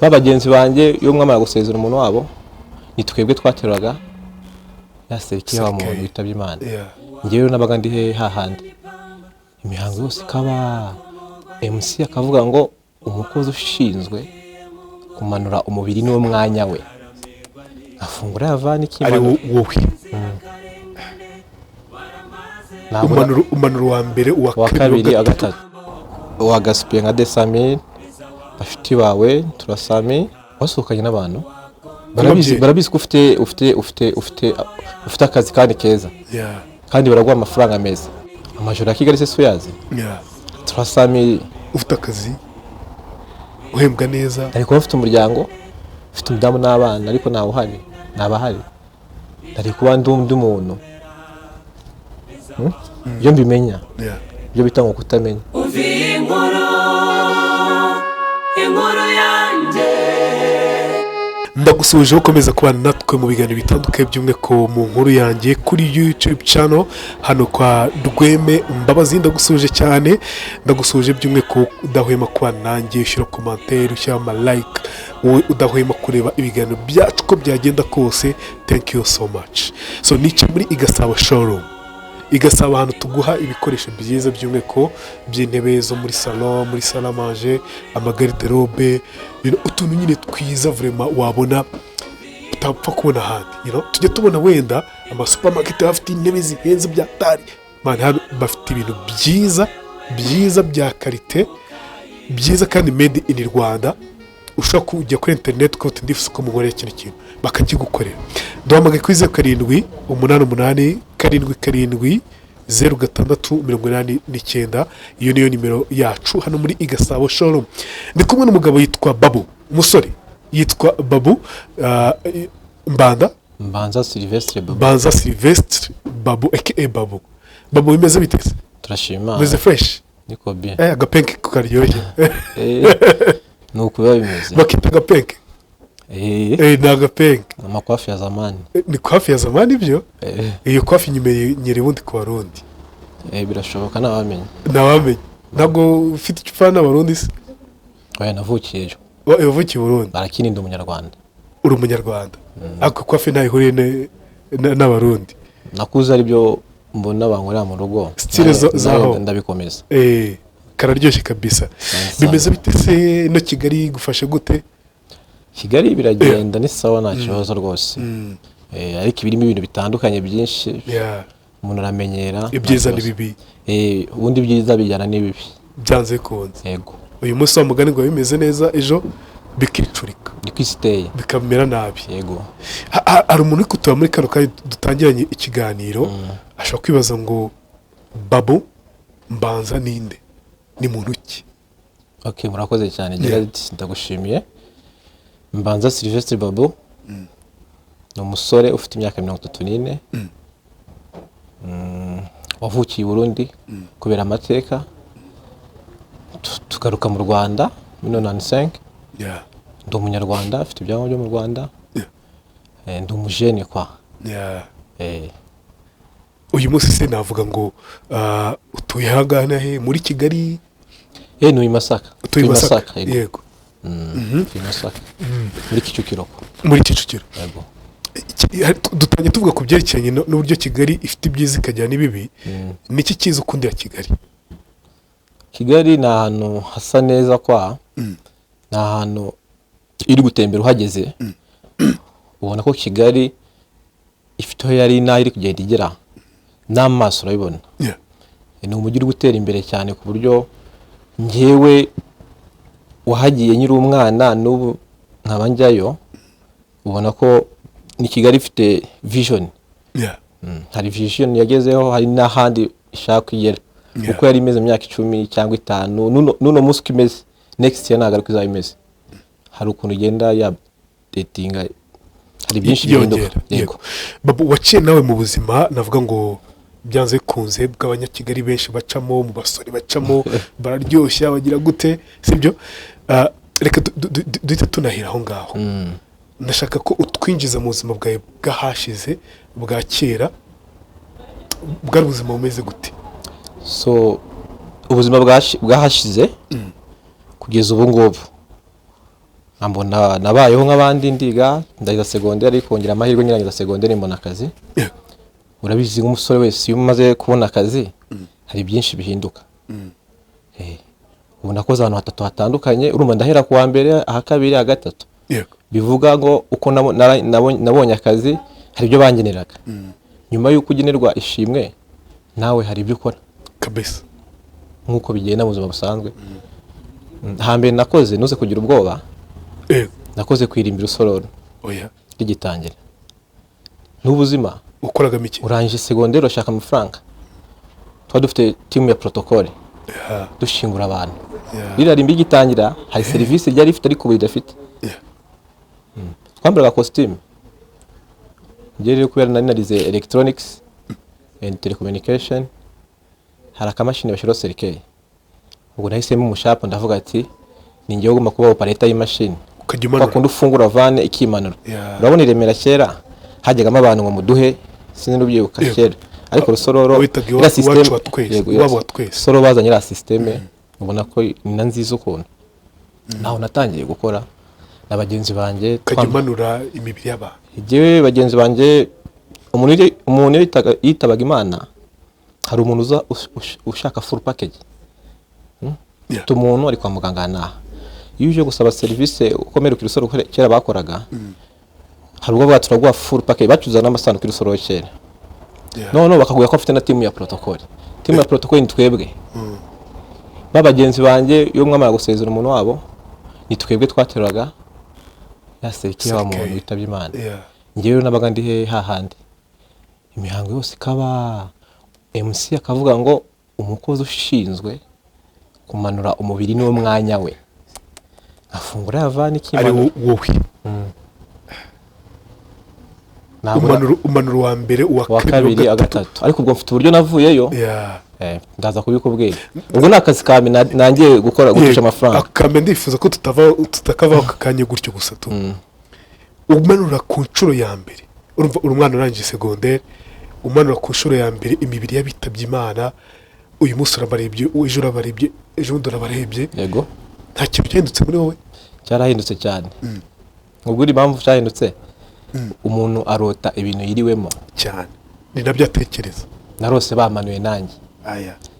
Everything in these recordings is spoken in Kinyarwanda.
babagenzi banjye iyo mwamara gusezera umuntu wabo ni twebwe twateraga yaseriki wa muntu witabye Imana ngewe nabaga ndi hahandi imihango yose ikaba MC akavuga ngo umukozi ushinzwe kumanura umubiri niwo mwanya we afungura yavana ari wowe umanura wa mbere uwa kabiri agatatu uwa gaspien nka Desami bafite bawe turasami wasukanye n'abantu barabizi ko ufite akazi kandi keza kandi baraguha amafaranga meza amajoro ya Kigali se suyazi turasami ufite akazi uhembwa neza ariko ufite umuryango ufite umudamu n'abana ariko nawe uhari nabahari ari kuba ndi umuntu iyo mbimenya ibyo bita ngo kutamenya inkuru yanjye ndagusuje ukomeza kubana natwe mu biganiro bitandukanye by'umwe ko mu nkuru yanjye kuri YouTube channel hano kwa Rweme Mbabazi ndagusuje cyane ndagusuje by'umwe ko udahwema kubana nanjye ushyira commentaire ushyira ama like wowe udahwema kureba ibiganiro byacu ko byagenda kose thank you so much so nice muri Igasabo showroom Igasabo ahantu tuguha ibikoresho byiza by'umwe ko by'intebe zo muri salon muri salle à manger amagarderobe utuntu nyine twiza vraiment wabona utapfa kubona ahandi tujye tubona wenda ama supermarket afite intebe zihenze bya tari man hano bafite ibintu byiza bya qualité byiza kandi made in Rwanda ushaka kujya kuri internet ko ndifuza ko mugoreye kintu bakakigukorera duhamagaye kuri 0788 7 0689 iyo niyo nimero yacu hano muri Igasabo showroom ndi kumwe n'umugabo yitwa Babu umusore yitwa Babu Mbanza Sylvestre Babu aka Babu bimeze bitese turashima bimeze fresh niko bien agapenke kukaryoshye nuko bimeze bakita agapenke nagapenke amakwafi ya zamani ni kwafi ya zamani byo iyo kwafi nyiri bundi ku Barundi birashoboka nabamenye ntabwo ufite icyo n'abarundi se oya navukiyeyo yavukiye Burundi barakininda umunyarwanda uri umunyarwanda ako kwafi ntayihuriye n'abarundi nakuze ari byo mbona bankorera mu rugo style zaho ndabikomeza kararyoshye kabisa bimeze bitese no Kigali gufashe gute Kigali biragenda ni sawa nta kibazo rwose ariko birimo ibintu bitandukanye byinshi umuntu aramenyera ibyiza n'ibibi ubundi byiza bijyana n'ibibi byanze kunze yego uyu munsi wa mugani ngo bimeze neza ejo bikicurika nikwisiteye bikamera nabi yego hari umuntu uri kutuba muri kano kandi dutangiranye ikiganiro ashobora kwibaza ngo Babu Mbanza ninde ni muntu ki murakoze cyane Gerard ndagushimiye Mbanza Sylvestre Babu ni umusore ufite imyaka 34 wavukiye i Burundi kubera amateka tugaruka mu Rwanda 1995 ndi umunyarwanda afite ibyangombwa byo mu Rwanda ndi umujene kwa uyu munsi se navuga ngo utuye hagana he muri Kigali ni Masaka yego Masaka muri Kicukiro yego dutangiye tuvuga ku byerekeranye n'uburyo Kigali ifite ibyiza ikagira n'ibibi niki cyiza ukundira Kigali ni ahantu hasa neza ni ahantu iri gutembera uhageze ubona ko Kigali ifite aho yari iri kugenda igera n'amaso urabibona ni umujyi uri gutera imbere cyane ku buryo ngewe wahagiye nyiri umwana n'ubu nkaba njyayo ubona ko ni Kigali ifite vision hari vision yagezeho hari n'ahandi ishaka kugera uko yari imeze imyaka 10 cyangwa 5 nuno munsi kimeze next year nagaruka izaba imeze hari ukuntu igenda ya datinga hari byinshi bihinduka yego Babu waciye nawe mu buzima navuga ngo byanze kunze bw'abanyakigali benshi bacamo mu basore bacamo bararyoshya bagira gute sibyo reka duhita tunahira aho ngaho ndashaka ko utwinjiza mu buzima bwawe bwahashize bwa kera bwari ubuzima bumeze gute ubuzima bwahashize kugeza ubu ngubu mbona nabayeho nk'abandi ndiga ndagiza segonderi ariko ngira amahirwe nyirangiza segonderi mbona akazi. Urabizi nk'umusore wese iyo umaze kubona akazi hari byinshi bihinduka. Ubu nakoze ahantu hatatu hatandukanye, urumva ndahera ku wa mbere, aha kabiri, aha gatatu. Bivuga ngo uko nabonye akazi hari ibyo bangeneraga. Nyuma y'uko ugenerwa ishimwe nawe hari ibyo ukora kabisa nk'uko bigenda mu buzima busanzwe. Hambere nakoze nuze kugira ubwoba, nakoze kwirimbira usororo rigitangira. N'ubuzima ukoraga miki urangije segonderi urashaka amafaranga, twa dufite timu ya protocole dushingura abantu. Rirarimba igitangira hari serivisi ryari rifite ariko bidafite. Twambaraga costume ngere kubera nari narize electronics and telecommunication, hari akamashini bashiro serikeye. Ubwo nahisemo umushapo ndavuga ati ningiye ugomba kuba operator y'imashini bakunda ufungura vane ikimanura. Urabona iremera kera hajyagamo abantu ngo muduhe sinzi n'ubyibuka kera, ariko rusororo ira system soro bazanye ira system ubona ko ni nziza ukuntu. Naho natangiye gukora n'abagenzi banje kagimanura imibiri y'abantu. Jewe bagenzi banje umuntu yitabaga Imana, hari umuntu ushaka full package. Umuntu ari kwa muganga naha iyo uje gusaba service ukomera ku rusoro kera bakoraga, hari ubwo baturaguha full package bacuza n'amasanduku y'urusoro kera. No bakaguya ko afite na timu ya protocole. Timu ya protocole ni twebwe babagenzi banje iyo mwamara gusezera umuntu wabo ni twebwe twateraga yaserikira wa muntu witabye Imana. Ngewe nabaga ndi hahandi imihango yose kaba MC akavuga ngo umukozi ushinzwe kumanura umubiri niwo mwanya we, afungura yavana kimanura ari wowe. Umanura wa mbere uwa kabiri agatatu, ariko ubwo mfite uburyo navuyeyo ndaza kubikubwira. Ubwo nakazi kame nangiye gukora gucisha amafaranga. Kame ndifuza ko tutakavaho kakanye gutyo gusa tu. Umanura ku nshuro ya mbere, urumva umwana urangije segonderi, umanura ku nshuro ya mbere imibiri y'abitabye Imana. Uyu munsi urabarebye, ejo urabarebye, ejo bundi urabarebye. Yego, nta kintu cyahindutse muri wowe? Cyarahindutse cyane. Ubwo uri impamvu cyahindutse, umuntu arota ibintu yiriwemo cyane, ni nabyo atekereza. Narose bamanuye nanjye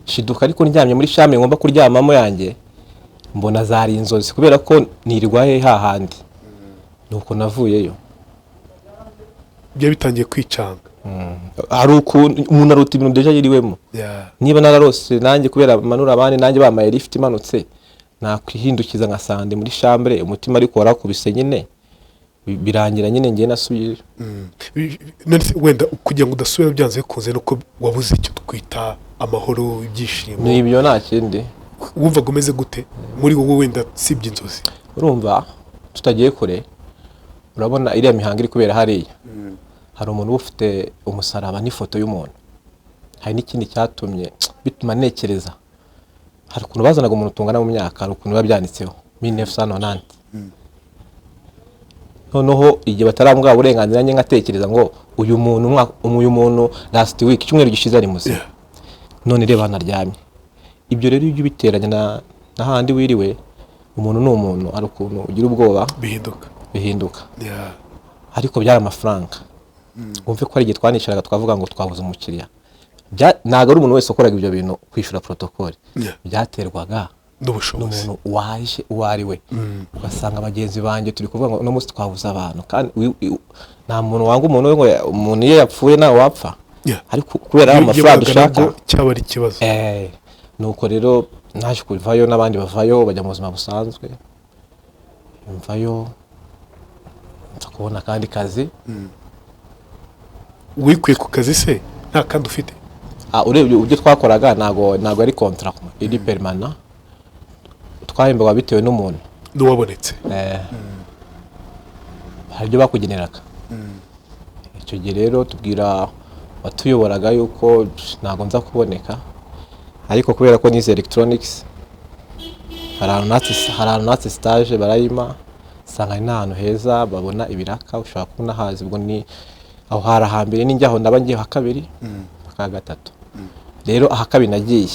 shiduka, ariko ndyamye muri shame ngomba kuryamamo yanjye mbona zari inzozi kubera ko nirwaye hahandi. Nuko navuyeyo byo bitangiye kwicanga. Hari umuntu arota ibintu deja yiriwemo. Niba nararose nanjye kubera manura abandi nanjye bamaye lift imanutse, nakwihindukiza nkasande muri chambre umutima ariko warakubise nyine birangira nyine ngiye nasubiye. Wenda kugira ngo udasubira byanze kuze nuko wabuze icyo twita amahoro, ibyishimo. Nibyo nta kindi. Wumva gomeze gute muri wowe wenda sibye inzozi? Urumva tutagiye kure, urabona iriya mihanga iri kubera hariya, hari umuntu ufite umusaraba n'ifoto y'umuntu. Hari n'ikindi cyatumye bituma nekereza, hari ukuntu bazanaga umuntu tungana mu myaka, hari ukuntu babyanditseho 1990. Noneho igihe batarambwa uburenganzira njye ngatekereza ngo uyu muntu last week cyumweru gishize ari muzima, none reba naryamye. Ibyo rero ibyo biteranya na handi wiriwe, umuntu ni umuntu, ari ukuntu ugira ubwoba bihinduka. Ariko byari amafaranga. Wumve ko ari igihe twanisharaga twavuga ngo twabuze umukiriya. Ntago ari umuntu wese ukoraga ibyo bintu kwishura protocole. Byaterwaga n'umuntu waje uwari we. Ugasanga abagenzi banjye turi kuvuga ngo no munsi twabuze abantu, kandi nta muntu wanga umuntu we ngo umuntu ye yapfuye nawe wapfa. Ariko kubera amafaranga ushaka cyaba ari kibazo. Nuko rero naje kuvayo n'abandi bavayo bajya mu buzima busanzwe. Mvayo kubona kandi kazi. Wikuye ku kazi se nta kandi ufite? Urebye ubyo twakoraga nago ari contract iri permanent, twahembaga bitewe n'umuntu n'uwabonetse. Hari ibyo bakugeneraga. Icyo gihe rero tubwira batuyoboraga yuko ntago nza kuboneka, ariko kubera ko nize electronics hari ahantu natse stage barayima, sanga ni ahantu heza babona ibiraka ushaka kubona hazi. Ubwo ni aho harahambere n'injyaho ndaba ngiye hakabiri ka gatatu. Rero aha kabiri nagiye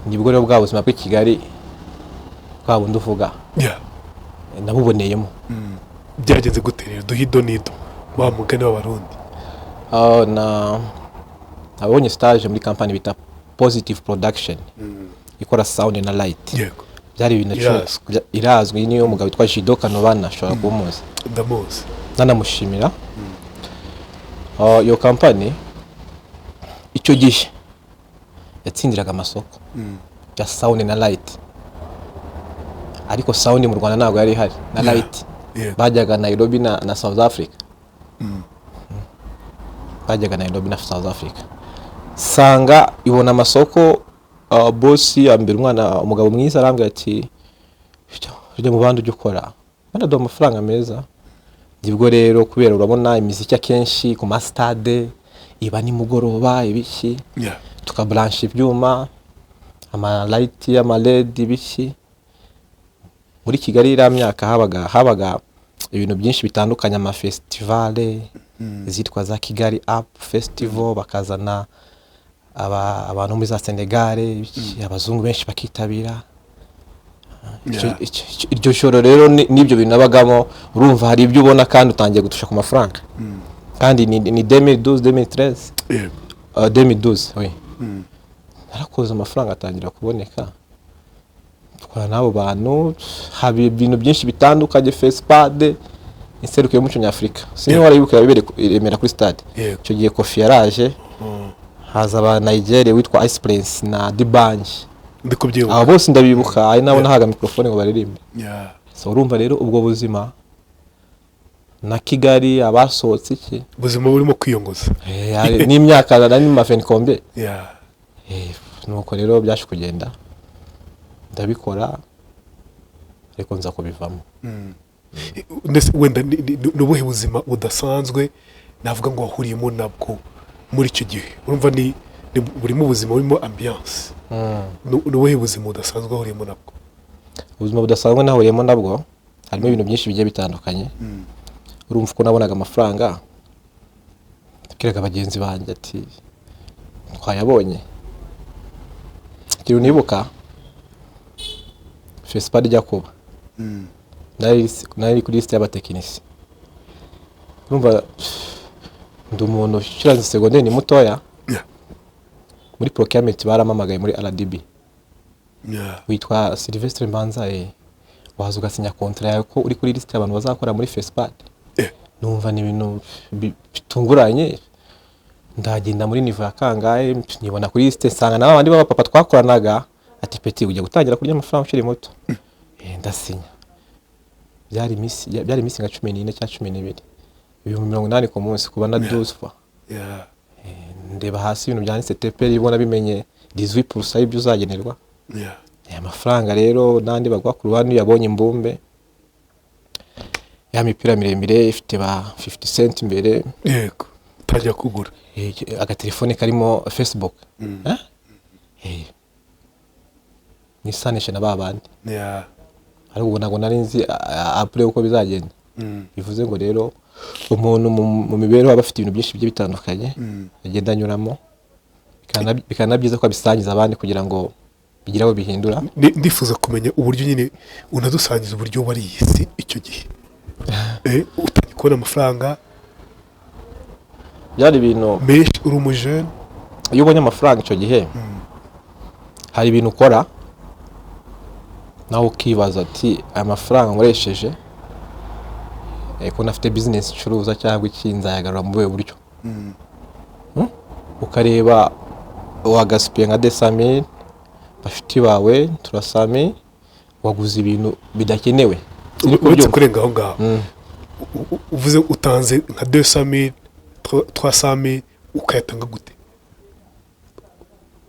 nibwo rero bwa buzima bw'i Kigali bwa bundi uvuga. nabuboneyemo. byagenze gute rero duhido nido wa mugani w'abarundi? nabonye stage muri company bita Positive Production ikora sound na light. Yego, byari ibintu irazwi, niyo mugabo witwa Jido Kanobana ashobora kumuzi. ndamuzi. Nanamushimira. Iyo company icyo gihe yatsindiraga amasoko ya sound na light, ariko sound mu Rwanda ntabwo yari ihari na light. Bajyaga Nairobi na South Africa. Bajyaga Nairobi na South Africa, sanga ibona amasoko. Boss yambira umugabo mwiza arambwira ati ujye mu bandi ujye ukora banaduha amafaranga meza. Nibwo rero kubera urabona imiziki akenshi ku mastade iba nimugoroba ibiki, tukabranche ibyuma ama light ama LED ibiki. Muri Kigali ira myaka habaga ibintu byinshi bitandukanye, ama festivale zitwa za Kigali Up Festival, bakazana abantu muri za Senegal, abazungu benshi bakitabira. Iryo joro rero n'ibyo bintu nabagamo, urumva hari ibyo ubona kandi utangiye gutusha ku mafaranga. Kandi ni 2012 2012 oui. Narakoze amafaranga atangira kuboneka, twara nabo bantu, habi ibintu byinshi bitandukanye. Fespade inserukiye mu Nyafrika, sinzi warayibuka Remera kuri stade. Icyo gihe Kofi yaraje, haza aba Nigeria witwa Ice Prince na Dibanj. Ndikubyibuka abo bose ndabibuka, ari nabo nahaga microphone ngo baririmbe. So urumva rero ubwo buzima na Kigali abasohotse iki ubuzima burimo kwiyongoza n'imyaka nani mafeni kombe. Nuko rero byaje kugenda ndabikora, ariko nza kubivamo. Wenda n'ubuhe buzima budasanzwe navuga ngo wahuriyemo nabwo muri icyo gihe? Urumva ni burimo ubuzima burimo ambiance. N'ubuhe buzima budasanzwe wahuriyemo nabwo? Ubuzima budasanzwe nahuriyemo nabwo harimo ibintu byinshi bigiye bitandukanye. Urumva ko nabonaga amafaranga, tukiraga abagenzi banjye ati twayabonye. Kiri unibuka Fespad ijya kuba, nari kuri liste y'abatekinisi. Urumva ndi umuntu ukiranze secondaire ni mutoya. Muri procurement baramamagaye muri RDB. Witwa Sylvestre Mbanza, waza ugasinya contrat yawe ko uri kuri liste y'abantu bazakora muri Fespad. Numva ni ibintu bitunguranye. Ndagenda muri nivo ya kangahe, nibona kuri liste sanga n'abandi baba papa twakoranaga ati peti ujya gutangira kurya amafaranga ukiri muto. Ndasinya. Byari misi nka 14 cyangwa 12. 180 ku munsi kuba na 12 fois. Ndeba hasi ibintu byanditse TPR ibona bimenye 18% y'ibyo uzagenerwa. Amafaranga rero nandi bagwa ku ruhande yabonye imbumbe. Ya mipira miremire ifite ba 50 cent imbere. Yego, utajya kugura. Agatelefone karimo Facebook. Nisanisha na babandi. Ariko ubona ngo nari nzi apure uko bizagenda. Bivuze ngo rero umuntu mu mibereho aba afite ibintu byinshi bigiye bitandukanye agenda anyuramo, bikana byiza ko abisangiza abandi kugira ngo bigira aho bihindura. Ndifuza kumenya uburyo nyine unadusangiza uburyo wari isi icyo gihe. Utangiye kubona amafaranga, byari ibintu menshi, uri umujene. Iyo ubonye amafaranga icyo gihe hari ibintu ukora nawe ukibaza ati aya mafaranga nkoresheje ko nafite business icuruza cyangwa ikinzayagarura mu buryo. Ukareba wagasipiye nka 200,000 bafite bawe turasame, waguze ibintu bidakenewe. Uretse kurenga aho ngaho, uvuze utanze nka 200,000 300,000 ukayatanga gute?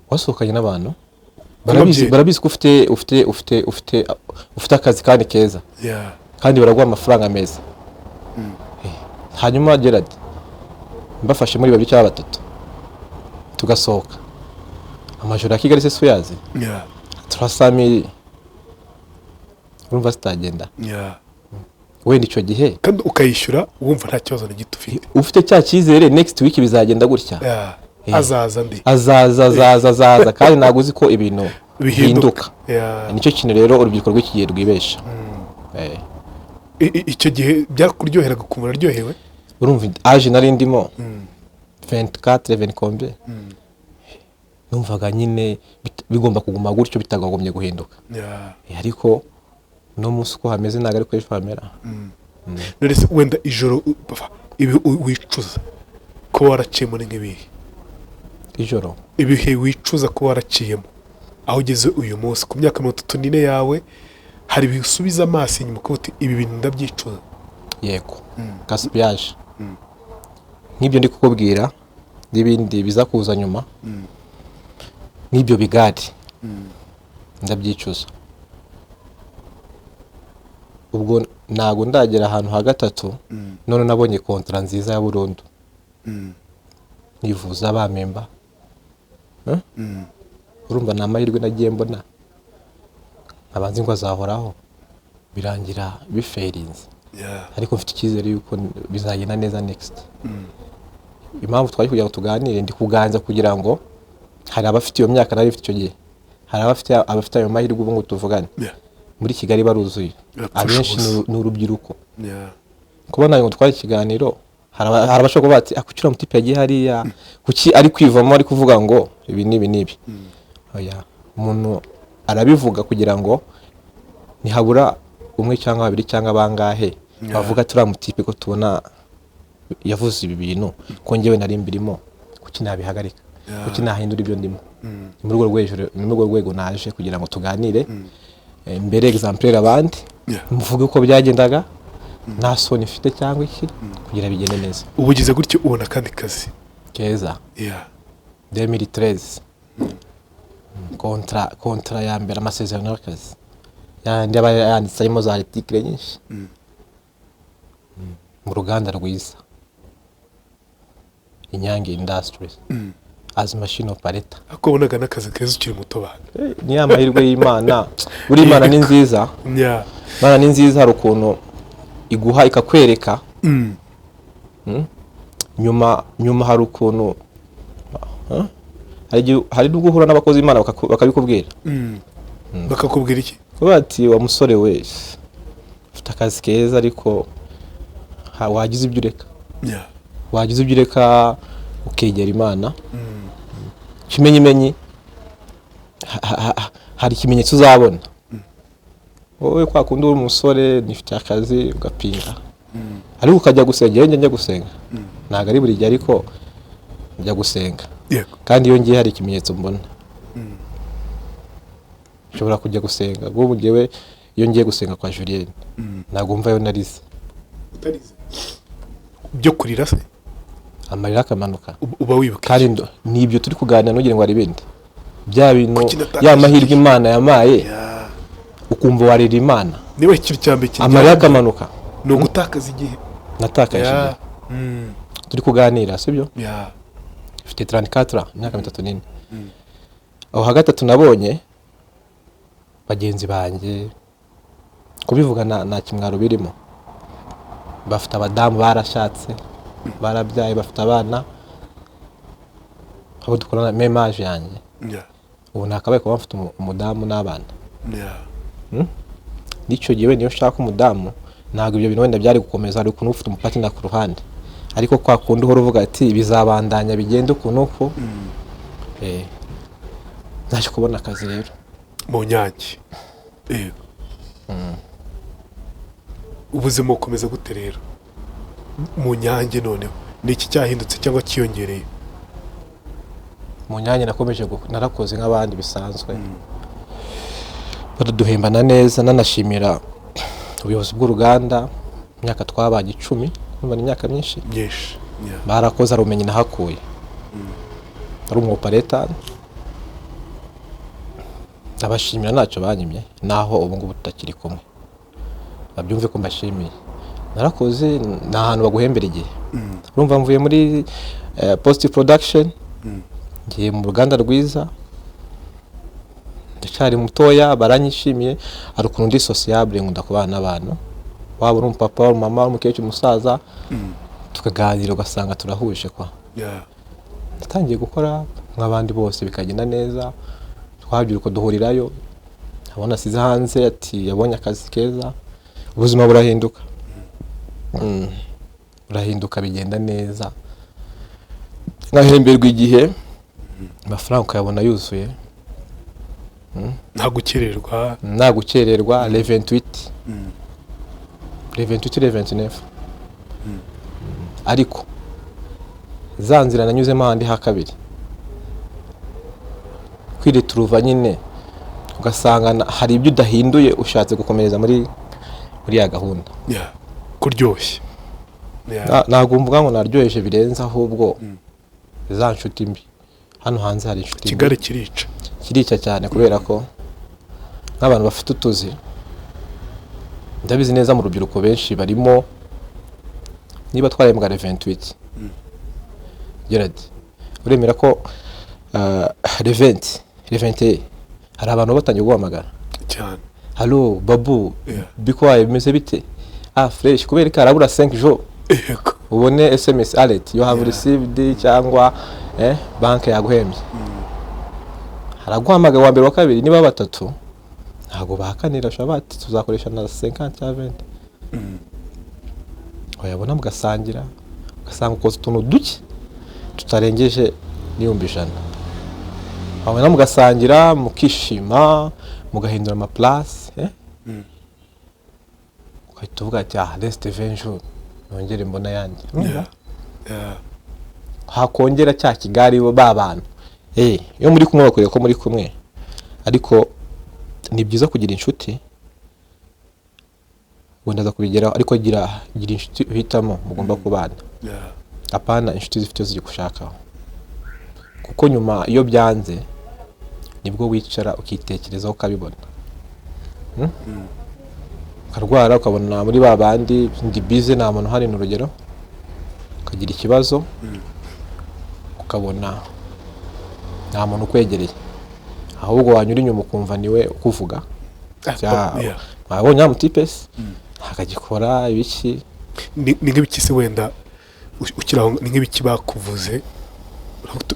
Wasohokanye n'abantu barabizi ko ufite akazi kandi keza, kandi baraguha amafaranga meza. Hanyuma Gerard mbafashe muri babiri cyangwa batatu tugasohoka amajoro ya Kigali se suyazi. Turasami urumva zitagenda. Wenda icyo gihe kandi ukayishyura wumva nta kibazo na gito ufite cya cyizere next week bizagenda gutya. Azaza ndi azaza kandi ntabwo uzi ko ibintu bihinduka. Nicyo kintu rero urubyiruko rw'ikigihe rwibesha. icyo gihe byakuryoheraga ukumva uraryohewe. urumva aje nari ndimo 24 25 numvaga nyine bigomba kuguma gutyo bitagomye guhinduka. Ariko no musi ko hameze naga ariko ejo hamera. None se wenda ijoro ibi wicuza ko waraciyemo nk'ibihe ijoro ibihe wicuza ko waraciyemo aho ugeze uyu munsi ku myaka 34 yawe, hari bisubiza amaso inyuma ko ibi bintu ndabyicuza? Yego gaspillage nk'ibyo ndi kukubwira n'ibindi biza kuza nyuma n'ibyo bigari ndabyicuza. Ubwo ntago ndagera ahantu ha gatatu none nabonye kontra nziza ya burundu nivuza bamemba. Urumva na mahirwe nagiye mbona abanzi ngo azahoraho birangira biferinze. Ariko mfite icyizere yuko bizagenda neza next. Impamvu twari kugira ngo tuganire ndi kuganza kugira ngo hari abafite iyo myaka nari mfite icyo gihe, hari abafite ayo mahirwe ubu ngo tuvugane muri Kigali baruzuye, abenshi ni urubyiruko. Kubona ngo twari ikiganiro hari abashobora bati akucyura mutipe yagiye hariya kuki ari kwivamo ari kuvuga ngo ibi nibi. Oya, umuntu arabivuga kugira ngo nihabura umwe cyangwa babiri cyangwa bangahe bavuga turi mutipe ko tubona yavuze ibi bintu ko ngewe nari mbirimo, kuki nabihagarika, kuki nahindura ibyo ndimo. Muri urwo rwego naje kugira ngo tuganire mbere exemplaire abandi muvuge uko byagendaga nta soni mfite cyangwa iki kugira bigende neza. Ubugize gutyo ubona kandi kazi keza 2013 kontra ya mbere amasezerano y'akazi yandi yanditse arimo za article nyinshi mu ruganda rwiza Inyange Industries as machine operator. Ako bonaga nakazi keza ukiri muto bana. Ni amahirwe y'Imana. Buri Imana ni nziza. Imana ni nziza, hari ukuntu iguha ikakwereka. Nyuma hari ukuntu hari n'uguhura n'abakozi Imana bakabikubwira. Bakakubwira iki? Bati wa musore we ufite akazi keza ariko wagize ibyo ureka. Wagize ibyo ureka ukegera Imana. Kimenyimenyi hari ikimenyetso uzabona. Wowe kwa kundi uri umusore nifite akazi ugapinga, ariko ukajya gusenga. Njya gusenga ntago ari buri gihe ariko njya gusenga. Kandi iyo ngiye hari ikimenyetso mbona. Nshobora kujya gusenga ubwo ngewe iyo ngiye gusenga kwa Julien ntago mva yo narize. Utarize byo kurira se amarira akamanuka uba wibuka kandi nibyo turi kuganira nugire ngo ari bindi bya bintu ya mahirwe Imana yamaye ukumva warira Imana niwe ikintu cyambe kintu amarira akamanuka no gutakaza igihe natakaje turi kuganira sibyo ifite 34 imyaka 34 aho hagatatu nabonye bagenzi banjye kubivuga nta kimwaro birimo, bafite abadamu barashatse barabyaye bafite abana aho dukorana memage yanjye ubu nakabaye kuba mfite umudamu n'abana. Nicyo gihe niyo shaka umudamu ntabwo ibyo bintu wenda byari gukomeza ari ukuntu ufite umupatina ku ruhande, ariko kwa kundi uhora uvuga ati bizabandanya bigenda ukuntu uko naje kubona akazi rero mu Nyange. Ubuzima bukomeza gute rero mu Nyange? Noneho niki cyahindutse cyangwa kiyongereye? Mu Nyange nakomeje narakoze nk'abandi bisanzwe, baraduhembana neza. Nanashimira ubuyobozi bw'uruganda, imyaka twabanye 10 numva ni imyaka myinshi barakoze, ari umenye nahakuye ari umwopareta. Ndabashimira ntacyo banyimye naho ubu ngubu tutakiri kumwe, babyumve ko mbashimiye. Narakoze nta hantu baguhembera igihe. Urumva mvuye muri post production ngiye mu ruganda rwiza, ndacyari mutoya, baranyishimiye. Ari ukuntu ndi sociable nkunda kubana n'abantu, waba uri umupapa uri mama umukecuru umusaza tukaganira ugasanga turahuje kwa. Natangiye gukora nk'abandi bose bikagenda neza, twabyuka uko duhurirayo. Abona size hanze ati yabonye akazi keza, ubuzima burahinduka. urahinduka bigenda neza nkahemberwa igihe amafaranga ukayabona yuzuye nta gukererwa nta gukererwa le 28 le 28 le 29 ariko za nzira nanyuzemo ahandi ha kabiri kwireturuva nyine ugasanga hari ibyo udahinduye ushatse gukomereza muri ya gahunda kuryoshye ntabwo mvuga ngo naryoheje birenze ahubwo za nshuti mbi hano hanze hari inshuti Kigali kirica cyane kubera ko nk'abantu bafite utuzi ndabizi neza mu rubyiruko benshi barimo niba twarembwa le 28 Gerard uremera ko le 20 le 21 hari abantu batangiye guhamagara cyane hallo babu bikwaye bimeze bite fresh kubera ko arabura 5 jours ubone SMS alert you have received cyangwa banke yaguhembye haraguhamagaye wa mbere wa kabiri niba batatu ntago bahakanira shabati tuzakoresha na 50 cyangwa 20 oyabona mugasangira ugasanga ukoze utuntu duke tutarengeje n'ibihumbi 100 abona mugasangira mukishima mugahindura ama place ukahita uvuga ati reste 20 jours nongere mbona yandi hakongera cya Kigali ba bantu iyo muri kumwe bakoreye ko muri kumwe ariko ni byiza kugira inshuti wenda za kubigeraho ariko gira inshuti uhitamo mugomba kubana apana inshuti zifite ziri gushakaho kuko nyuma iyo byanze nibwo wicara ukitekerezaho ukabibona ukarwara ukabona muri ba bandi ndi bize nta muntu hari n'urugero ukagira ikibazo ukabona nta muntu ukwegereye ahubwo wanyura inyuma ukumva niwe ukuvuga wabonye amutipesi akagikora ibiki ni nk'ibiki se wenda ukiraho ni nk'ibiki bakuvuze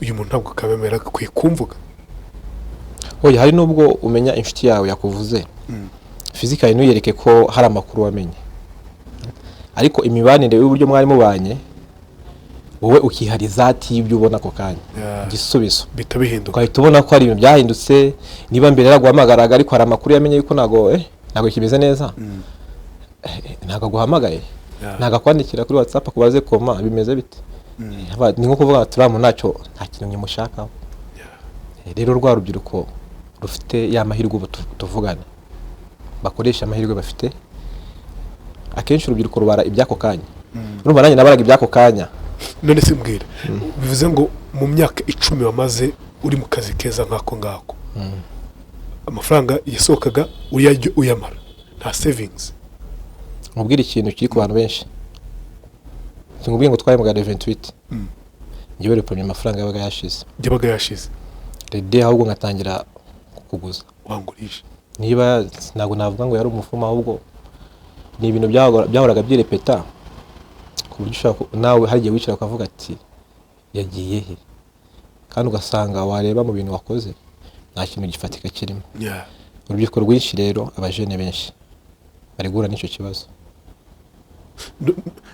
uyu muntu ntabwo kamemera akwiye kumvuga oya hari nubwo umenya inshuti yawe yakuvuze fizikali ntuyereke ko hari amakuru wamenye ariko imibanire y'uburyo mwari mubanye wowe ukihariza ati ibyo ubona ako kanya igisubizo bitabihinduka ukahita ubona ko hari ibintu byahindutse niba mbere yaraguhamagaraga ariko hari amakuru yamenye yuko ntago kimeze neza ntago aguhamagaye ntago akwandikira kuri WhatsApp akubaze koma bimeze bite ni nko kuvuga turamu nta kintu nyimushakaho rero rwa rubyiruko rufite ya mahirwe ubu tuvugana bakoresha amahirwe bafite akenshi urubyiruko rubara ibyako kanya urumva nanjye nabaraga ibyako kanya none se mbwira bivuze ngo mu myaka 10 wamaze uri mu kazi keza nkako ngako amafaranga yasohokaga uyamara nta savings mubwira ikintu kiri ku bantu benshi ngubwiye ngo twaye mu 28 ngiye rero premier amafaranga yabaga yashize rede ahubwo ngatangira kukuguza wangurisha niba ntago navuga ngo yari umufumo ahubwo ni ibintu byahoraga byirepeta ku buryo ushaka nawe hagiye wicara ukavuga ati yagiye he kandi ugasanga wareba mu bintu wakoze nta kintu gifatika kirimo urubyiruko rwinshi rero abajene benshi bari guhura n'icyo kibazo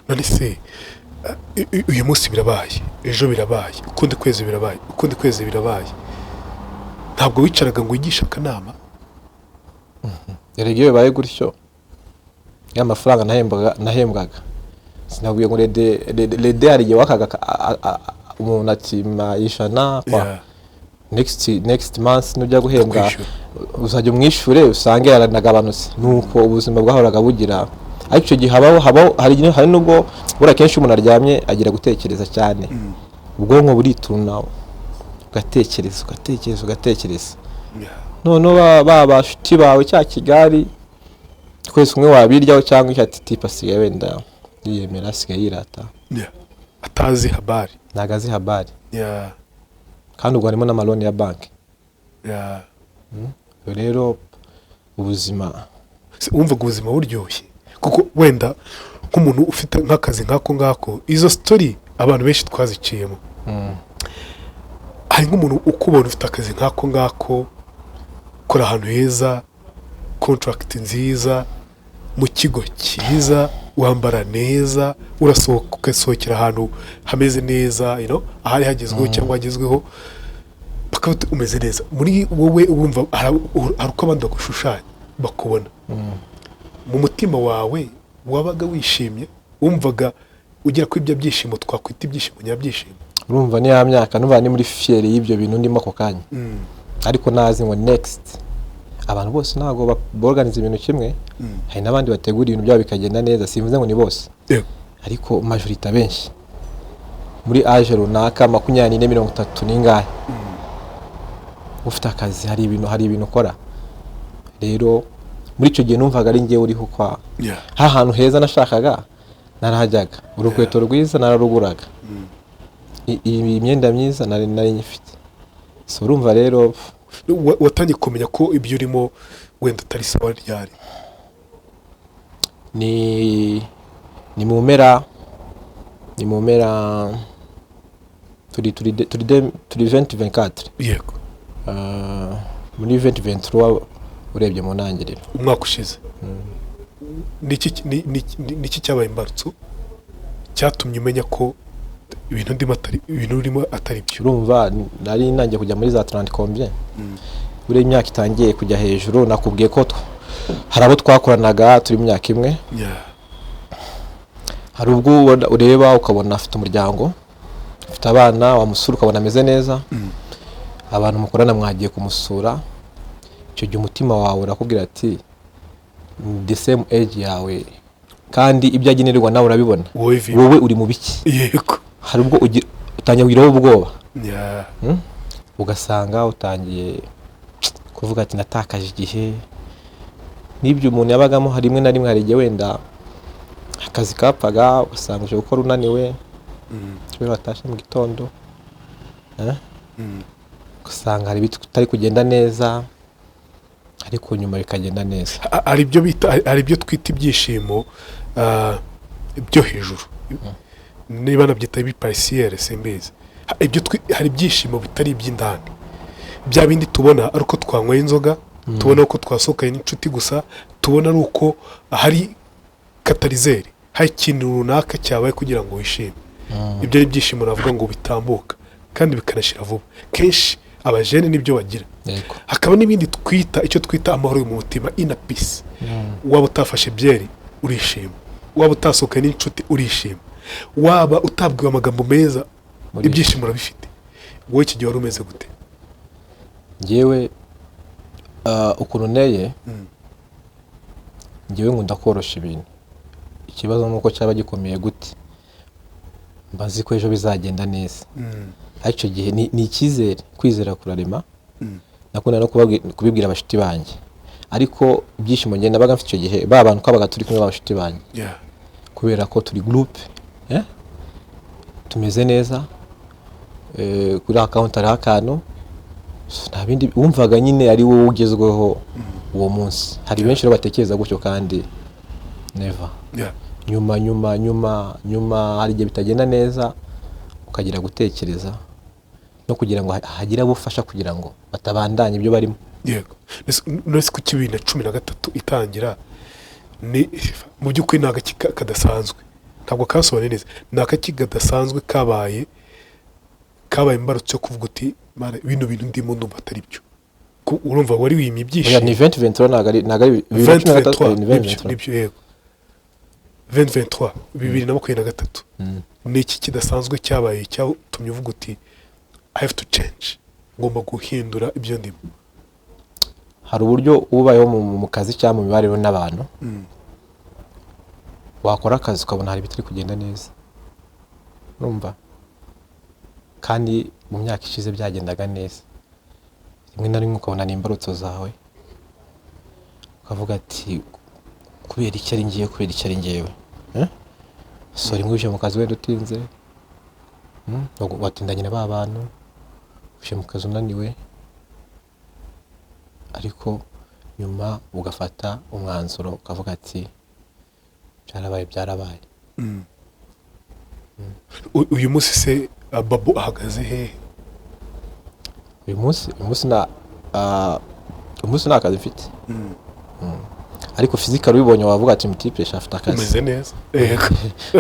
none se uyu munsi birabaye ejo birabaye ukundi kwezi birabaye ntabwo wicaraga ngo wigishe akanama iyo bibaye gutyo ya mafaranga nahembwaga sinabwiye ngo rede hari igihe wakaga umuntu ati mayishana kwa next month nujya guhembwa uzajya umwishure usange yaranagabanutse nuko ubuzima bwahoraga bugira ariko icyo gihe hari nubwo bura kenshi umuntu aryamye agira gutekereza cyane ubwonko burituna ugatekereza none bashuti bawe cya Kigali twese umwe wabiryaho cyangwa icyati tipa sigaye wenda yiyemera asigaye yirata atazi habari nagazi habari kandi ubwo harimo n'amaloni ya banki rero ubuzima wumva ubuzima buryoshye kuko wenda nk'umuntu ufite nk'akazi nk'ako ngako izo story abantu benshi twaziciyemo hari nk'umuntu ukubona ufite akazi nk'ako ngako ukora ahantu heza contract nziza mu kigo cyiza wambara neza, urasohoka ugasohokera ahantu hameze neza, ahari hagezweho cyangwa hagezweho, bakaba umeze neza muri wowe. Wumva hari uko abandi bagushushanya bakubona, mu mutima wawe wabaga wishimye, wumvaga ugera kuri ibyo byishimo twakwita ibyishimo nyabyishimo? urumva ni ya myaka numva ni muri fiere y'ibyo bintu ndimo ako kanya, ariko nazi ngo next abantu bose ntago borganiza ibintu kimwe, hari n'abandi bategura ibintu byabo bikagenda neza, simvuze ngo ni bose, ariko majorite benshi muri age runaka 24 30 n'ingahe ufite akazi, hari ibintu ukora. Rero muri icyo gihe numvaga ari ngewe uriho kwa ahantu heza nashakaga narahajyaga, urukweto rwiza nararuguraga, iyi myenda myiza nari nyifite. So urumva rero watangiye kumenya ko ibyo urimo wenda utari sawa ryari? ni mu mpera turi 2024, yego, muri 2023 urebye mu ntangiriro umwaka ushize. Niki cyabaye imbarutso cyatumye umenya ko ibintu urimo atari byo? urumva nari nangiye kujya muri za 30 combien, uri imyaka itangiye kujya hejuru. Nakubwiye ko hari abo twakoranaga turi mu myaka imwe, hari ubwo ureba ukabona afite umuryango, afite abana, wamusura ukabona ameze neza, abantu mukorana mwagiye kumusura, icyo gihe umutima wawe urakubwira ati the same age yawe, kandi ibyo agenerwa nawe urabibona, wowe uri mu biki? Yego, hari ubwo utangiye kugiraho ubwoba, ugasanga utangiye kuvuga ati natakaje igihe. N'ibyo umuntu yabagamo hari rimwe na rimwe, hari igihe wenda akazi kapfaga ugasanga uje gukora unaniwe, kubera watashe mu gitondo, ugasanga hari bitari kugenda neza, ariko nyuma bikagenda neza. Hari ibyo twita ibyishimo byo hejuru, niba nabyita ibiparisiyere simbizi. Hari ibyishimo bitari iby'indani, bya bindi tubona ari uko twanyweye inzoga, tubona uko twasohokanye n'inshuti gusa, tubona ari uko hari katalizeri, hari ikintu runaka cyabaye kugira ngo wishime. Ibyo ari ibyishimo navuga ngo bitambuka kandi bikanashira vuba. Kenshi abajene nibyo bagira. Hakaba n'ibindi icyo twita amahoro yo mu mutima, inner peace. Waba utafashe byeri urishima, waba utasohokanye n'inshuti urishima, waba utabwiwe amagambo meza, ibyishimo urabifite. Wowe iki gihe wari umeze gute? Ngewe ukuntu nteye, ngewe nkunda korosha ibintu. Ikibazo nuko cyaba gikomeye gute, mbazi ko ejo bizagenda neza. Icyo gihe ni icyizere, kwizera kurarema. Nakunda no kubibwira abashuti banjye, ariko ibyishimo ngenda baga mfite icyo gihe ba bantu kwabaga turi kumwe n'abashuti banjye, kubera ko turi groupe, tumeze neza, kuri account ari akantu, nta bindi wumvaga nyine ari wowe ugezweho uwo munsi. Hari benshi batekereza gutyo kandi never. Nyuma hari igihe bitagenda neza, ukagira gutekereza no kugira ngo hagire abufasha kugira ngo batabandanye ibyo barimo. Yego, nese ku 2013 itangira, ni mu by'ukuri nta gaki kadasanzwe, ntabwo kasobanura neza, nta gaki kadasanzwe kabaye imbarutso yo kuvuga uti bino bintu ndimo ndumva atari byo. Urumva wari wimye ibyishimo. Ni 2023 nagari 2023 nibyo. Yego, 2023 2023 ni iki kidasanzwe cyabaye cyatumye uvuga uti I have to change, ngomba guhindura ibyo ndimo? Hari uburyo ubayeho mu kazi cyangwa mu mibariro n'abantu, wakora akazi ukabona hari bitari kugenda neza, urumva, kandi mu myaka ishize byagendaga neza. Rimwe na rimwe ukabona ni imbarutso zawe, ukavuga ati kubera icyo ari ngewe, so rimwe uje mu kazi wenda utinze, watindanye na ba bantu, uje mu kazi unaniwe, ariko nyuma ugafata umwanzuro ukavuga ati byarabaye. Uyu munsi se Babo ahagaze he? uyu munsi nta kazi mfite, ariko physical ubibonye wavuga ati mutipe afite akazi umeze neza yego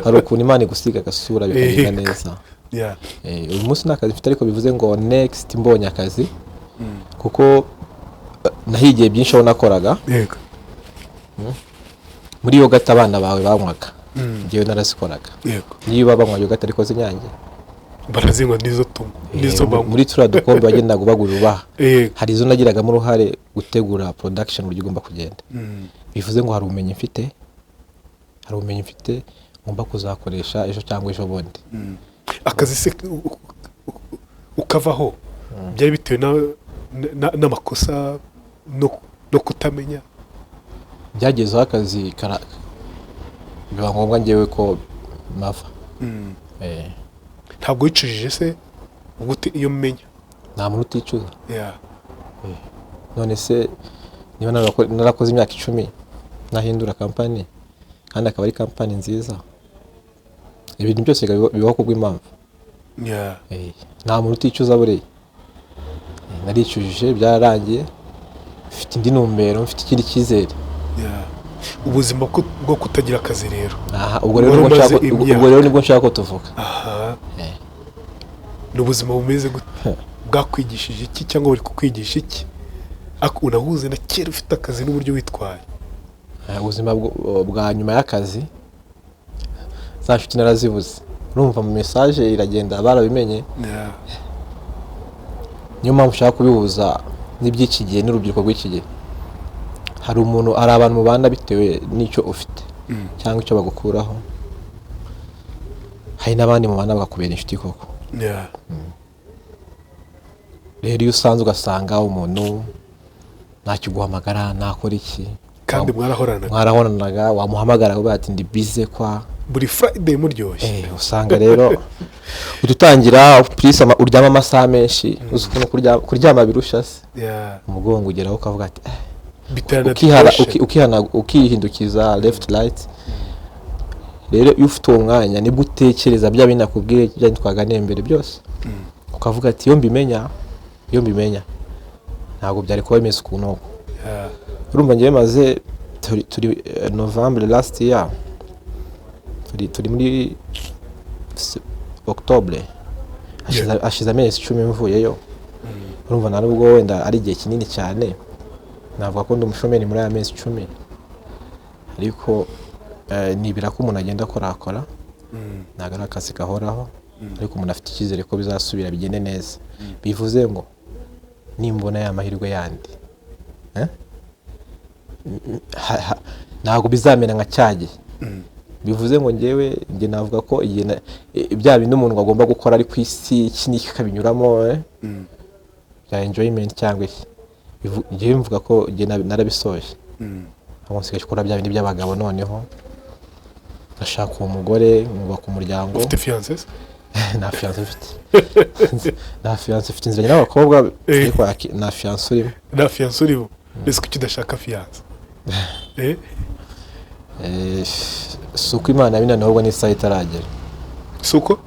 hari ukuntu Imana igusiga agasura bikagenda neza. yeah Uyu munsi nta kazi mfite ariko bivuze ngo next mbonye akazi kuko nahigiye byinshi aho nakoraga. yego Muri yogurt abana bawe banywaga ngewe narazikoraga. yego Niba banywa yogurt ariko z'Inyange barazinywa nizo tungo nizo banywa muri turiya dukombe wagendaga ubagura ubaha yego hari izo nagiragamo uruhare gutegura production uburyo igomba kugenda. Bivuze ngo hari ubumenyi mfite ngomba kuzakoresha ejo cyangwa ejo bundi. akazi se ukavaho byari bitewe n'amakosa no kutamenya. Byagezeho akazi biba ngombwa ngewe ko mava. ntabwo wicujije se gute iyo mmenya? Nta muntu uticuza. yeah None se niba narakoze imyaka 10 nahindura kampani kandi akaba ari kampani nziza, ibintu byose bibaho kubw'impamvu. yeah Nta muntu uticuza buriya. Naricujije byararangiye, mfite indi numbero, mfite ikindi cyizere. yeah ubuzima bwo kutagira akazi rero. Ubwo rero nibwo nshaka ko tuvuga. N'ubuzima bumeze gute? Bwakwigishije iki cyangwa buri kukwigisha iki? Unahuze na kera ufite akazi n'uburyo witwaye. Ubuzima bwa nyuma y'akazi za nshuti narazibuze. Urumva mu message iragenda barabimenye. Niyo mpamvu ushaka kubihuza n'iby'iki gihe n'urubyiruko rw'iki gihe. Hari abantu mubana bitewe n'icyo ufite cyangwa icyo bagukuraho. Hari n'abandi mubana bakakubera inshuti koko. Rero iyo usanze ugasanga umuntu ntacyo guhamagara nakora iki kandi mwarahoranaga wamuhamagara uba ati ndi busy kwa buri Friday muryoshye. Usanga rero udutangira please uryama amasaha menshi uzukuntu kuryama birusha se. Umugongo ugeraho ukavuga ati ukihindukiza left right. Rero iyo ufite uwo mwanya nibwo utekereza bya binakubwiye byandikwaga mbere byose. Ukavuga ati iyo mbimenya ntabwo byari kuba bimeze ukuntu. Urumva ngiye maze turi November last year turi muri October ashize amezi 10 mvuyeyo. Urumva nubwo wenda ari igihe kinini cyane navuga ko ndi umushomeri muri aya mezi 10 ariko nibira ko umuntu agenda akora ntabwo ari akazi gahoraho ariko umuntu afite icyizere ko bizasubira bigende neza. Bivuze ngo nimbona ya mahirwe yandi ntabwo bizamena nka cyage. Bivuze ngo nge navuga ko bya bintu umuntu agomba gukora ari ku isi ikindi kikabinyuramo ya enjoyment cyangwa iki. Ngiye mvuga ko narabisoje. Nsigaye gukora bya bintu by'abagabo noneho ashaka umugore mwubaka umuryango. Ufite fiancé? Nta fiancé mfite. Nta fiancé mfite inzira n'abakobwa ariko nta fiancé urimo. Nta fiancé urimo? Ese kuki udashaka fiancé? Suko Imana binaniwe ahubwo n'isaha itaragera. Suko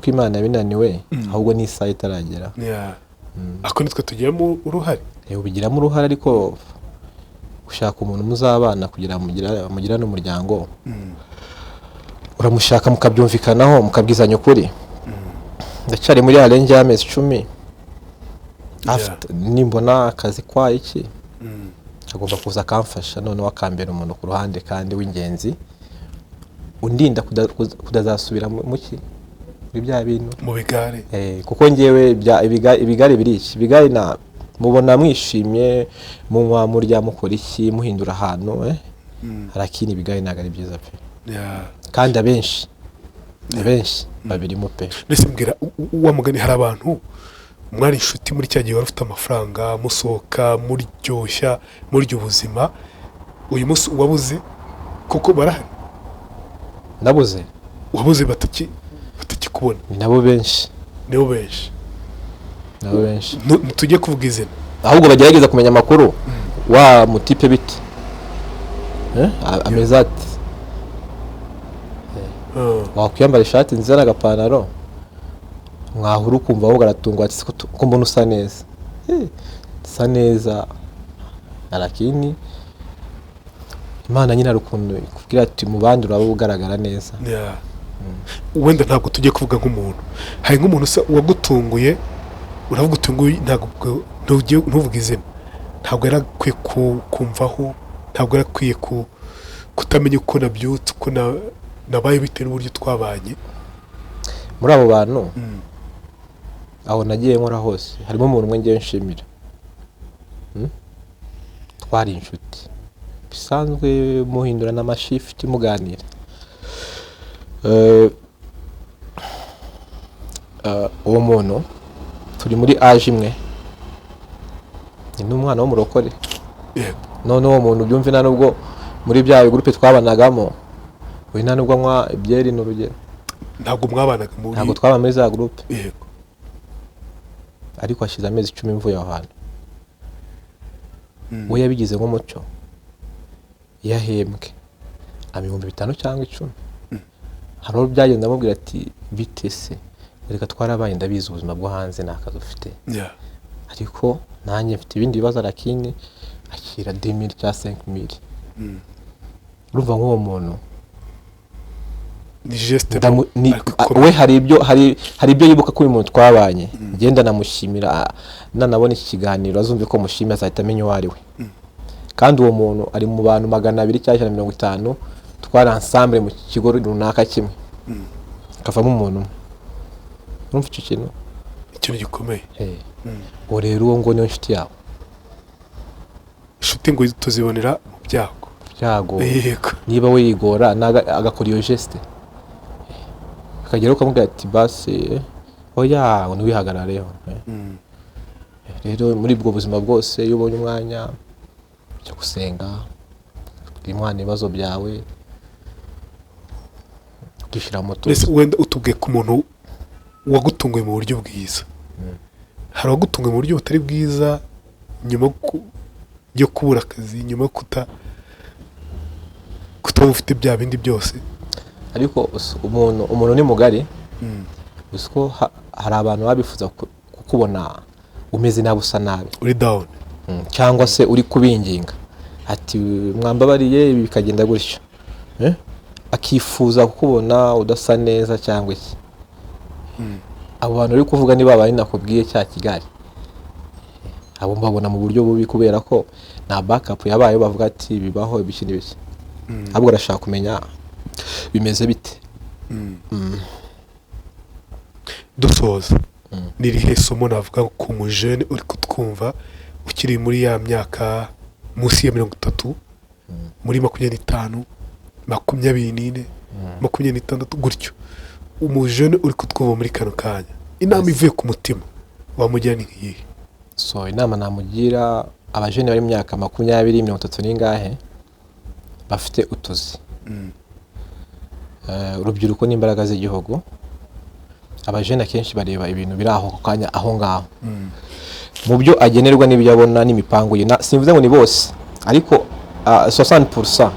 Imana binaniwe ahubwo n'isaha itaragera. Ako nitwe tugiramo uruhare. Ubigiramo uruhare ariko ushaka umuntu muzabana kugira mugirane umuryango. Uramushaka mukabyumvikanaho mukabwizanya ukuri. Ndacyari muri range y'amezi 10. Nimbona akazi kwa iki agomba kuza akamfasha noneho akambera umuntu ku ruhande kandi w'ingenzi undinda kudazasubira muki muri bya bintu mu bigare. Kuko ngewe ibigare biri iki ibigare na mubona mwishimye munywa murya mukora iki muhindura ahantu harakini ibigare ntabwo ari byiza pe. Kandi abenshi babirimo pe. Nese mbwira wamugani hari abantu mwari inshuti muri cya gihe wari ufite amafaranga musohoka muryoshya murya ubuzima uyu munsi wabuze kuko barahari. Nabuze wabuze batakikubona. Nabo benshi tujye kuvuga izina ahubwo bagerageza kumenya amakuru wa mutipe bite ameze ati wakwiyambara ishati nziza n'agapantaro mwahura ukumva aho garatungwa ati ko mbona usa neza lakini Imana nyine hari ukuntu ikubwira ati mu bandi uraba ugaragara neza. Yeah. Wenda ntabwo tujye kuvuga nk'umuntu, hari nk'umuntu usa wagutunguye, uravuga utunguye, ntabwo ntuvuge izina, ntabwo yari akwiye kumvaho, ntabwo yari akwiye kutamenya uko nabyutse, uko nabaye bitewe n'uburyo twabanye. Muri abo bantu aho nagiye nkora hose harimo umuntu umwe ngiye nshimira. Twari inshuti bisanzwe, muhindurana amashifti muganira. Uwo muntu turi muri age imwe, ni umwana w'umurokore. None uwo muntu byumve nta nubwo muri bya groupe twabanagamo, we nta nubwo anywa ibyeri n'urugero. Ntabwo mwabanaga ntabwo twaba muri za groupe. Yego. Ariko hashize amezi 10 mvuye aho hantu. We yabigize nk'umuco, yahembwe ibihumbi 5 cyangwa 10. Hari uwo byagenda amubwira ati bite se, reka twarabaye ndabizi ubuzima bwo hanze nakazi ufite. Ariko nanjye mfite ibindi bibazo, arakini akira 2000 cyangwa 5000. Urumva nk'uwo muntu ni geste we hari ibyo yibuka ko uyu muntu twabanye. Ngenda namushimira, nanabona iki kiganiro azumve ko mushimira, azahita amenya uwo ari we. Kandi uwo muntu ari mu bantu 200 cyangwa 150 twari ensemble mu kigo runaka kimwe, kavamo umuntu umwe. Urumva icyo kintu? Ikintu gikomeye. Uwo rero uwo ngo niyo nshuti yawe. Inshuti ngo tuzibonera mu byago. Yego. Niba we yigora agakora iyo geste, akagera ukamubwira ati basi oya ntiwihagarareho. Rero muri ubwo buzima bwose iyo ubonye umwanya cyo gusenga, imwana ibibazo byawe dushyira moto. Wenda utubwiye ku muntu wagutunguye mu buryo bwiza, hari wagutunguye mu buryo butari bwiza nyuma yo kubura akazi, nyuma yo kutaba ufite bya bindi byose. Ariko umuntu ni mugari. Usko hari abantu babifuza kukubona umeze nabi, usa nabi, uri down, cyangwa se uri kubinginga ati mwambabariye bikagenda gutyo. Akifuza kukubona udasa neza cyangwa iki. Abo bantu uri kuvuga ni baba ari nakubwiye cya Kigali, abo mbabona mu buryo bubi kubera ko na backup yabaye, bavuga ati bibaho ibiki n'ibiki. Ahubwo urashaka kumenya bimeze bite. Dusoza, nirihe somo navuga ku mujene uri kutwumva ukiri muri ya myaka munsi ya 30, muri 25, 24, 26 gutyo, umujene uri kutwumva muri kano kanya, inama ivuye ku mutima wamujyana nk'iyi? So inama namugira abajene bari mu myaka 20, 30 n'ingahe bafite utuzi. Urubyiruko n'imbaraga z'igihugu. Abajene akenshi bareba ibintu biri aho kanya aho ngaho, mu byo agenerwa n'ibyo abona n'imipango ye. Simvuze ngo ni bose, ariko 60%,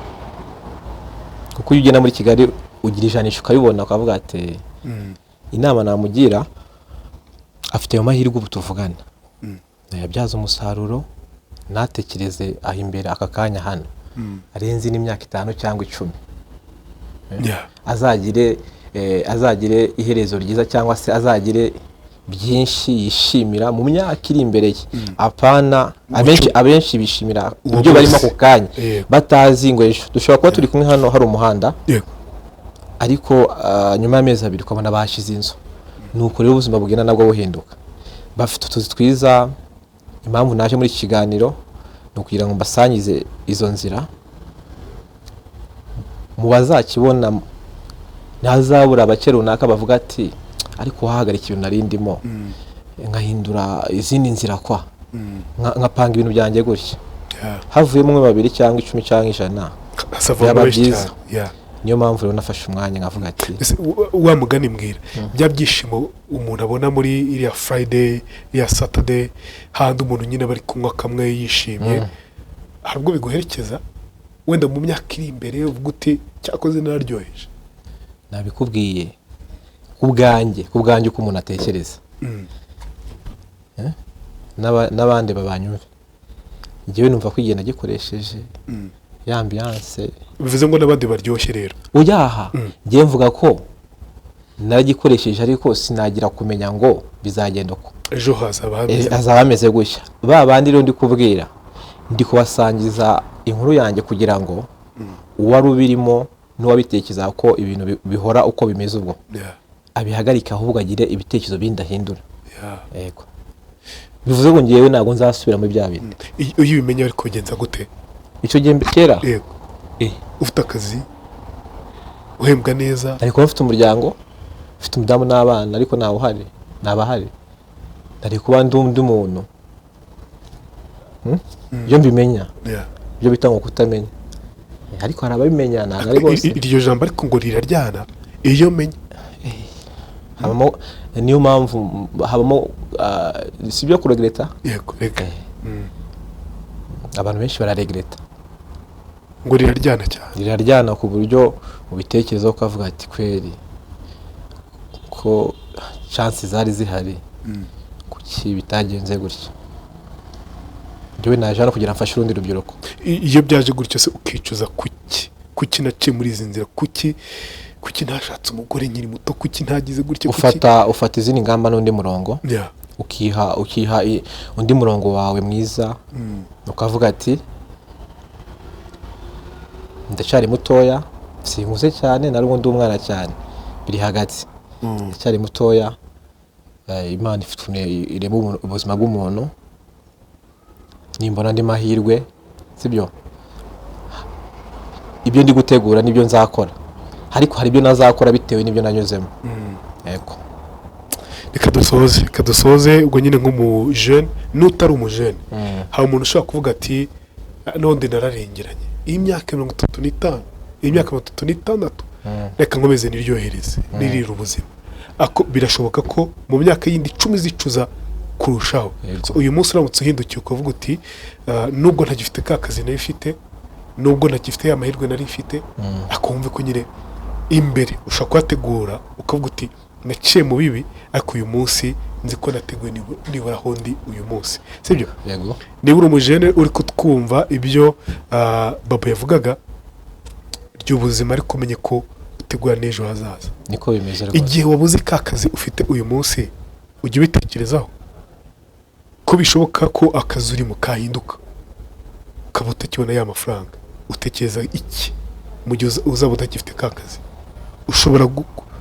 kuko iyo ugenda muri Kigali ugira ijanisho ukabibona ukavuga ati inama namugira afite ayo mahirwe ubu tuvugana, yabyaza umusaruro, natekereze aho imbere aka kanya hano arenze n'imyaka 5 cyangwa 10. Azagire iherezo ryiza, cyangwa se azagire byinshi yishimira mu myaka iri imbere ye. Apana abenshi bishimira ibyo barimo ku kanya, batazi ngo ejo dushobora kuba turi kumwe hano hari umuhanda, ariko nyuma y'amezi 2 ukabona bashize inzu. Nuko rero ubuzima bugenda nabwo buhinduka. Bafite utuzi twiza. Impamvu naje muri iki kiganiro no kugira ngo mbasangize izo nzira, mu bazakibona ntazabura abake runaka bavuga ati ariko wahagarika ibintu narindimo, nkahindura izindi nzira kwa, nkapanga ibintu byanjye gutya. Havuyemo 2 cyangwa 10 cyangwa 100 byaba byiza. Niyo mpamvu rero nafashe umwanya nkavuga ati wa mugani mbwira bya byishimo umuntu abona muri iriya Friday, iriya Saturday, handi umuntu nyine bari kunywa kamwe yishimye, harubwo biguherekeza wenda mu myaka iri imbere uvuga uti cyakoze nararyoheje. Nabikubwiye kubwanjye uko umuntu atekereza, n'abandi babanyumve. Ngewe numva kwigenda gikoresheje ya ambiance. bivuze ngo n'abandi baryoshye rero. Uyaha ngiye mvuga ko naragikoresheje ariko sinagira kumenya ngo bizagenda uko ejo hazaba hameze gutya. Ba bandi rero ndi kubwira ndi kubasangiza inkuru yanjye kugira ngo uwari ubirimo n'uwabitekereza ko ibintu bihora uko bimeze ubwo abihagarika ahubwo agire ibitekerezo bindahindura. Yego bivuze ngo ngiyewe ntabwo nzasubira muri bya bintu. Iyo ubimenya ariko ugenza gute icyo gihe kera? Yego ufite akazi uhembwa neza ariko mfite umuryango, mfite umudamu n'abana ariko ntawe uhari, ntabahari, nari kuba ndi umuntu iyo mbimenya ibyo bita ngo kutamenya. Ariko hari ababimenya ntabwo ari bose. Iryo jambo ariko ngo riraryana iyo menya. Habamo niyo mpamvu habamo si byo kuregreta. Yego reka abantu benshi bararegreta ngo riraryana cyane. Riraryana ku buryo ubitekerezaho ukavuga ati kweri ko chance zari zihari kuki bitagenze gutya. Njyewe naje hano kugira mfashe urundi rubyiruko. Iyo byaje gutyo se ukicuza kuki naciye muri izi nzira, kuki ntashatse umugore nkiri muto, kuki ntagize gutya, ufata izindi ngamba n'undi murongo. Ukiha undi murongo wawe mwiza. Ukavuga ati ndacyari mutoya, sinkuze cyane, nari ubundi umwana cyane, biri hagati. Ndacyari mutoya, Imana ifite irema ubuzima bw'umuntu, nimbona andi mahirwe sibyo ibyo ndi gutegura nibyo nzakora, ariko hari ibyo nazakora bitewe n'ibyo nanyuzemo. Yego reka dusoze ubwo nyine nk'umujene n'utari umujene. hari umuntu ushobora kuvuga ati none nararengeranye imyaka 35 imyaka 36 reka nkomeze niryohereze nirira ubuzima. Ako birashoboka ko mu myaka yindi 10 zicuza kurushaho. Uyu munsi uramutse uhindukiye ukavuga uti nubwo ntagifite ka kazi nari mfite, nubwo ntagifite amahirwe nari mfite, akumva ko nyine imbere ushaka kwategura ukavuga uti naciye mu bibi ariko uyu munsi nzi ko nateguye nibura hondi uyu munsi, sibyo? Yego niba uri umujene uri kutwumva ibyo baba yavugaga ry'ubuzima, ariko umenye ko utegura n'ejo hazaza. Niko bimeze rwose. Igihe wabuze ka kazi ufite uyu munsi ujye ubitekerezaho ko bishoboka ko akazi urimo kahinduka ukaba utakibona ya mafaranga. Utekereza iki mu gihe uzaba utagifite ka kazi? Ushobora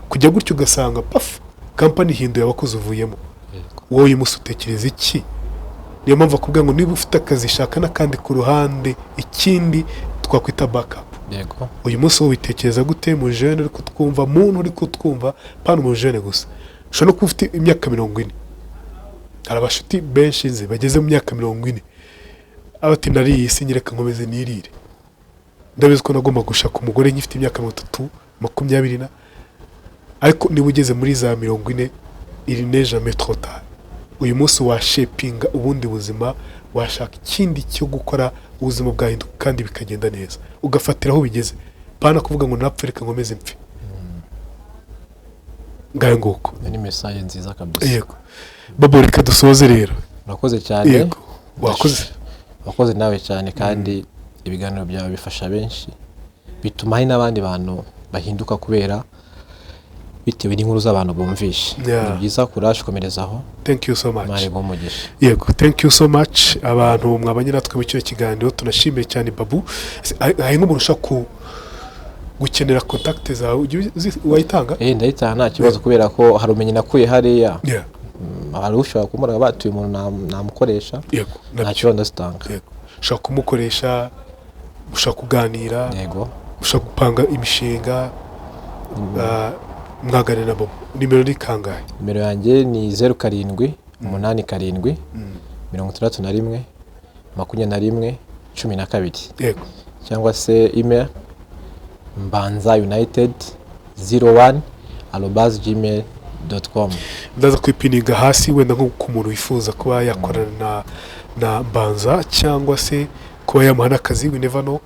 kujya gutyo ugasanga paf kampani ihinduye abakozi uvuyemo. Wowe uyu munsi utekereza iki? Niyo mpamvu akubwira ngo niba ufite akazi shaka n'akandi ku ruhande, ikindi twakwita backup. Yego uyu munsi wowe witekereza gute mu jeune uri kutwumva, muntu uri kutwumva, pana mu jeune gusa ushobora no kuba ufite imyaka 40. hari abashuti benshi nzi bageze mu myaka 40 abati nari isi nyereka nkomeze nirire. Ndabizi ko nagomba gushaka umugore nyifite imyaka 30 20 ariko niba ugeze muri za 40 iri neja metro tard. Uyu munsi wa shaping ubundi buzima, washaka ikindi cyo gukora ubuzima bwahinduka kandi bikagenda neza, ugafatira aho bigeze, pana kuvuga ngo napfe reka nkomeze mpfe. Ngaye nguko ni message nziza kabisa. Yego babo reka dusoze rero. Urakoze cyane. Yego wakoze nawe cyane kandi ibiganiro byawe bifasha benshi, bituma hari n'abandi bantu bahinduka kubera bitewe n'inkuru z'abantu bumvisha. Ni byiza courage komerezaho. Thank you so much. Mari bumugisha. Yego thank you so much abantu mwabanye natwe mu cyo kiganiro, tunashimiye cyane Babu. Hari nk'umuntu ushaka gukenera contact zawe wayitanga? Ndayitanga nta kibazo kubera ko hari umenye nakuye hariya. Hari ushaka kumura batuye umuntu namukoresha. Yego nta kibazo ndasitanga. Yego ushaka kumukoresha, ushaka kuganira. Yego ushaka gupanga imishinga. Mwagane na Babu. Nimero ni kangahe? Nimero yanjye ni 07 87 61 21 12. Cyangwa se email mbanzaunited01@gmail.com. Ndaza kwipininga hasi wenda nko ku muntu wifuza kuba yakorana na Mbanza cyangwa se kuba yamuha n'akazi, we never know.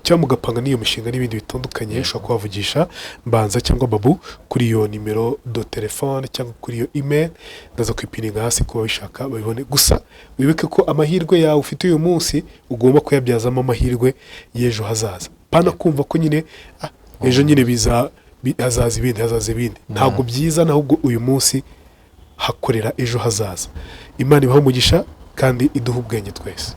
cyangwa mugapanga n'iyo mishinga n'ibindi bitandukanye ushobora kubavugisha Mbanza cyangwa Babu kuri iyo nimero do telefone cyangwa kuri iyo email ndaza kwipininga hasi kuba bishaka babibone. Gusa wibuke ko amahirwe yawe ufite uyu munsi ugomba kuyabyazamo amahirwe y'ejo hazaza, pana kumva ko nyine ejo nyine hazaza ibindi. Ntabwo byiza, ahubwo uyu munsi hakorera ejo hazaza. Imana ibahe umugisha kandi iduhe ubwenge twese.